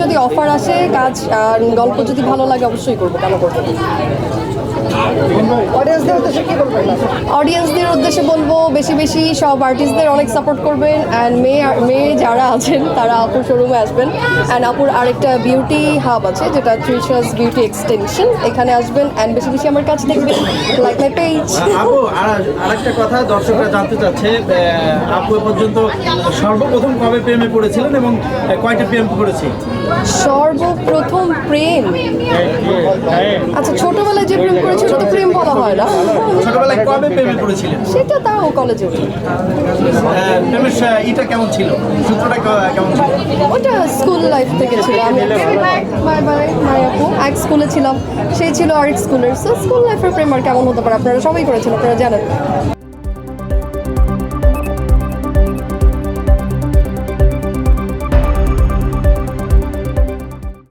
যদি অফার আসে কাজ আর গল্প যদি ভালো লাগে অবশ্যই করবো, কেন করবো। অডিয়েন্সদের উদ্দেশ্যে বলবো বেশি বেশি সব আর্টিস্টদের অনেক সাপোর্ট করবেন অ্যান্ড মেয়ে যারা আছেন তারা আপুর শোরুমে আসবেন। অ্যান্ড আপুর আরেকটা বিউটি হাব আছে যেটা ট্রিশাস বিউটি এক্সটেনশন, এখানে আসবেন অ্যান্ড বেশি বেশি আমার কাছে দেখবেন, লাইক মাই পেজ। আপু আরেকটা কথা দর্শকরা জানতে চাচ্ছে, আপু এ পর্যন্ত সর্বপ্রথম কবে প্রেমে পড়েছিলেন এবং কয়টা প্রেম করেছে? সর্বপ্রথম প্রেম, আচ্ছা ছোটবেলায় যে প্রেম করেছিল তো প্রেম বলা হয় না। ছোটবেলায় কবে প্রেমে পড়েছিলেন? সেটা তাও কলেজে উঠে। প্রেমের এটা কেমন ছিল, সূত্রটা কেমন ছিল? ওটা স্কুল লাইফ থেকে ছিল। আমি বাই বাই মাই আপু এক স্কুলে ছিলাম, সেই ছিল আরেক স্কুলের। সো স্কুল লাইফের প্রেম আর কেমন হতে পারে, আপনারা সবাই করেছেন, আপনারা জানেন।